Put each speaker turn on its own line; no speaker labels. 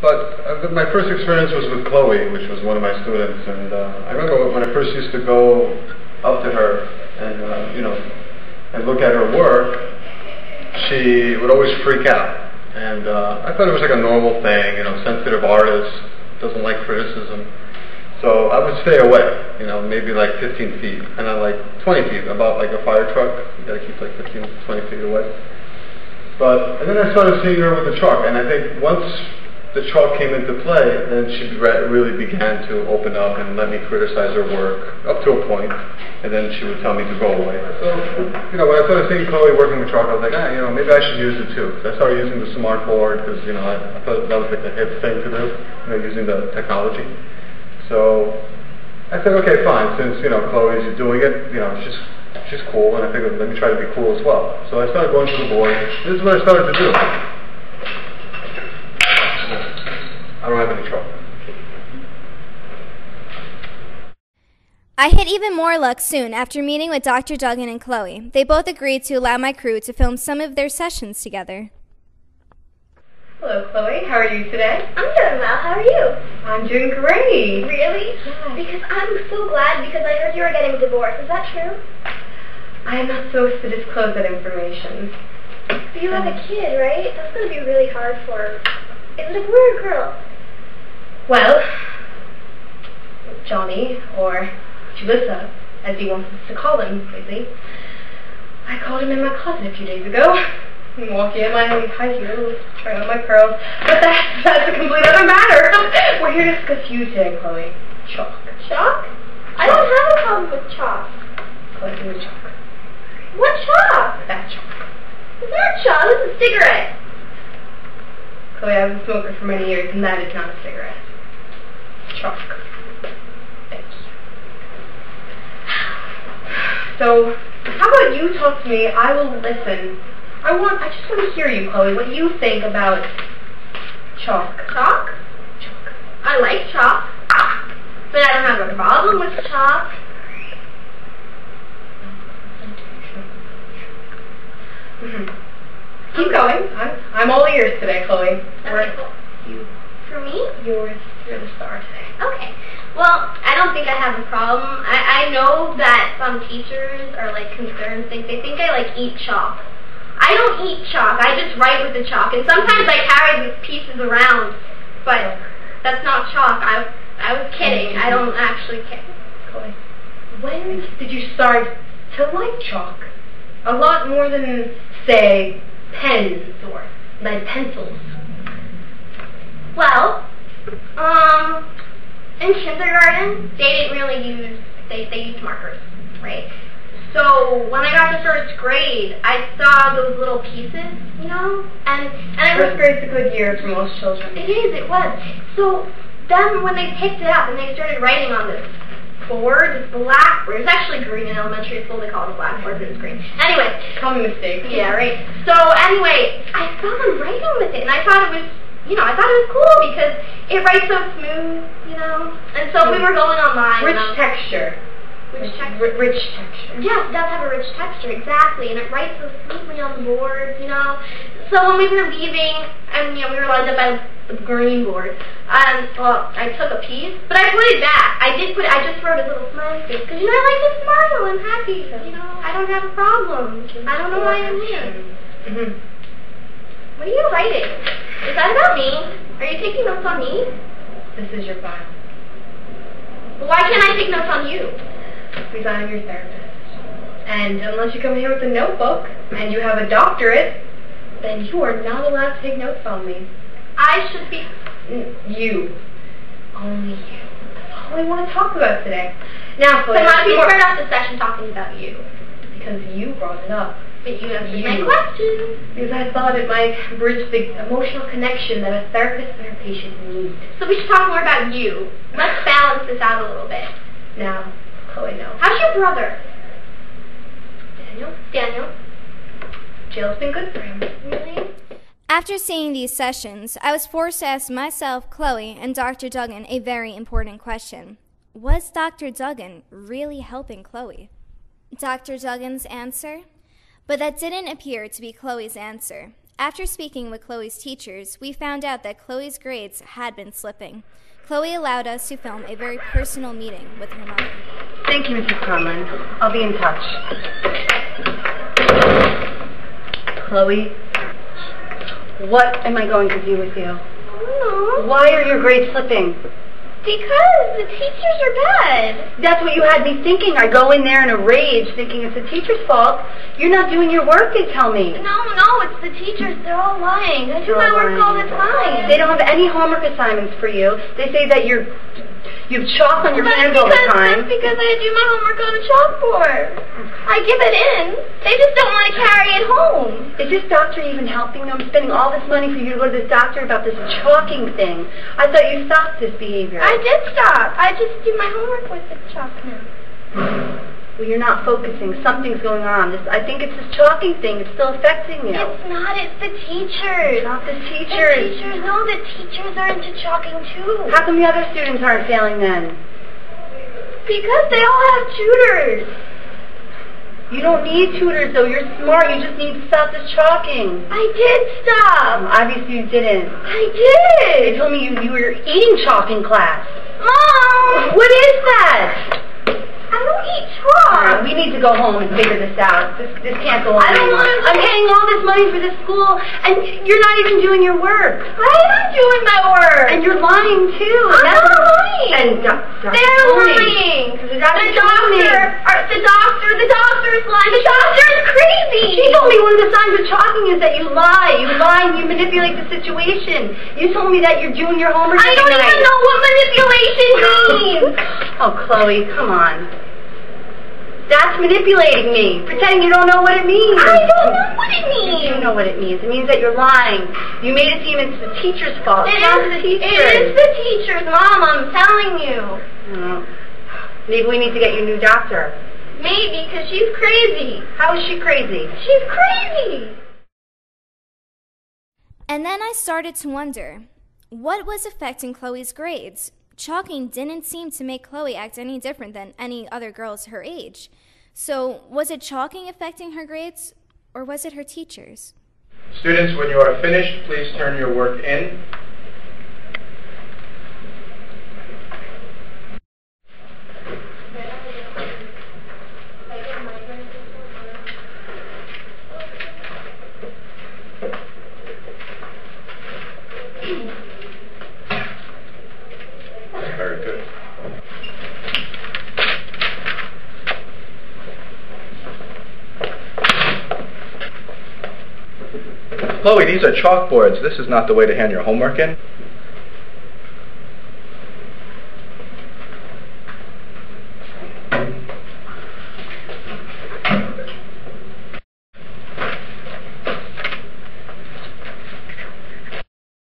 But my first experience was with Chloe, which was one of my students, and I remember when I first used to go up to her and, and look at her work, she would always freak out. And I thought it was like a normal thing, sensitive artist, doesn't like criticism. So I would stay away, maybe like 15 feet, and then like 20 feet, about like a fire truck. You gotta keep like 15, 20 feet away. And then I started seeing her with the chalk, and I think once the chalk came into play, then she really began to open up and let me criticize her work up to a point, and then she would tell me to go away. So, when I started seeing Chloe working with chalk, I was like, maybe I should use it too. So I started using the smart board because, I thought that was like the hip thing to do, using the technology. So I said, okay, fine, since, Chloe's doing it, she's cool, and I figured let me try to be cool as well. So I started going to the board. This is what I started to do. I don't have any trouble.
I had even more luck soon after meeting with Dr. Duggan and Chloe. They both agreed to allow my crew to film some of their sessions together.
Hello, Chloe. How are you today?
I'm doing well. How are you?
I'm doing great.
Really?
Yeah.
Because I'm so glad because I heard you were getting divorced. Is that true?
I am not supposed to disclose that information.
But you have a kid, right? That's going to be really hard for her. Is it a boy or a girl?
Well, Johnny, or Julissa, as he wants us to call him lately. I called him in my closet a few days ago. I'm walking in my high heels, trying on my pearls. But that's a complete other matter. We're here to discuss you today, Chloe. Chalk.
Chalk? I don't have a problem with chalk.
Chloe, give me chalk.
What chalk?
That chalk.
It's not chalk. This is a cigarette.
Chloe, I was a smoker for many years, and that is not a cigarette. Chalk. Thank you. So, how about you talk to me? I will listen. I just want to hear you, Chloe. What do you think about chalk?
Chalk?
Chalk.
I like chalk. But I don't have a problem with chalk.
Keep going. I'm all ears today, Chloe.
Okay, cool.
You.
For me?
You're the star today.
Okay. Well, I don't think I have a problem. I know that some teachers are concerned. They think I eat chalk. I don't eat chalk. I just write with the chalk. And sometimes I carry these pieces around, but that's not chalk. I was kidding. I don't actually care.
Chloe, when did you start to like chalk? A lot more than, say, pens or lead pencils.
Well, in kindergarten, they didn't really use, they used markers, right? So when I got to first grade, I saw those little pieces, and I
First grade's a good year for most children.
It was. So then when they picked it up and they started writing on this board, this blackboard, it was actually green in elementary school, they call it a blackboard, but it was green. Anyway.
Common mistake.
Yeah, right. So anyway, I saw them writing with it, and I thought it was, cool because it writes so smooth, and so we were going online.
Rich texture.
Rich texture.
Rich texture.
Yes, it does have a rich texture, exactly, and it writes so sweetly on the board, So when we were leaving, and we were lined up at the green board, I took a piece, but I put it back. I just wrote a little smiley face, because, I like to smile, I'm happy, I don't have a problem. I don't know why I'm here. What are you writing? Is that about me? Are you taking notes on me?
This is your file.
Well, why can't I take notes on you?
Because I'm your therapist. And unless you come here with a notebook, and you have a doctorate, then you are not allowed to take notes on me.
I should be...
You. Only you. That's all I want to talk about today. Now,
so how did you start off the session talking about you?
Because you brought it up.
But you answered my question.
Because I thought it might bridge the emotional connection that a therapist and her patient need.
So we should talk more about you. Let's balance this out a little bit.
Now, Chloe, no.
How's your brother?
Daniel. Jail's been good for him.
Really?
After seeing these sessions, I was forced to ask myself, Chloe, and Dr. Duggan a very important question. Was Dr. Duggan really helping Chloe? Dr. Duggan's answer? But that didn't appear to be Chloe's answer. After speaking with Chloe's teachers, we found out that Chloe's grades had been slipping. Chloe allowed us to film a very personal meeting with her mother.
Thank you, Mrs. Conlon. I'll be in touch. Chloe, what am I going to do with you?
No.
Why are your grades slipping?
Because the teachers are bad.
That's what you had me thinking. I go in there in a rage thinking it's the teacher's fault. You're not doing your work, they tell me.
No, it's the teachers. They're all lying. I do my work all the time.
They don't have any homework assignments for you. They say that you've chalk on your hands all the time.
That's because I do my homework on a chalkboard. I give it in. They just don't want to carry it home.
Is this doctor even helping them? Spending all this money for you to go to this doctor about this chalking thing. I thought you stopped this behavior.
I did stop. I just do my homework with the chalk now.
Well, you're not focusing. Something's going on. I think it's this chalking thing. It's still affecting you.
It's not. It's the teachers.
It's not the teachers.
The teachers. No, the teachers are into chalking too.
How come the other students aren't failing then?
Because they all have tutors.
You don't need tutors, though. You're smart. You just need to stop this chalking.
I did stop.
Obviously you didn't.
I did.
They told me you were eating chalk in class.
Mom!
What is that?
I don't eat chalk.
Alright, we need to go home and figure this out. This can't go on
I don't
anymore.
want to.
I'm paying all this money for this school, and you're not even doing your work.
I am doing my work.
And you're lying, too.
I'm not lying.
And
they're lying. The doctor is lying. The doctor is crazy.
She told me one of the signs of chalking is that you lie. You lie and you manipulate the situation. You told me that you're doing your homework
I don't even know what manipulation means.
Oh, Chloe, come on. That's manipulating me. Pretending you don't know what it means.
I don't know what it means.
You do know what it means. It means that you're lying. You made it seem it's the teacher's fault.
It
not the teacher's.
It is the teacher's, Mom. I'm telling you.
Maybe we need to get you a new doctor.
Maybe, because she's crazy.
How is she crazy?
She's crazy.
And then I started to wonder, what was affecting Chloe's grades? Chalking didn't seem to make Chloe act any different than any other girls her age. So, was it chalking affecting her grades, or was it her teachers?
Students, when you are finished, please turn your work in. Very good. Chloe, these are chalkboards. This is not the way to hand your homework in.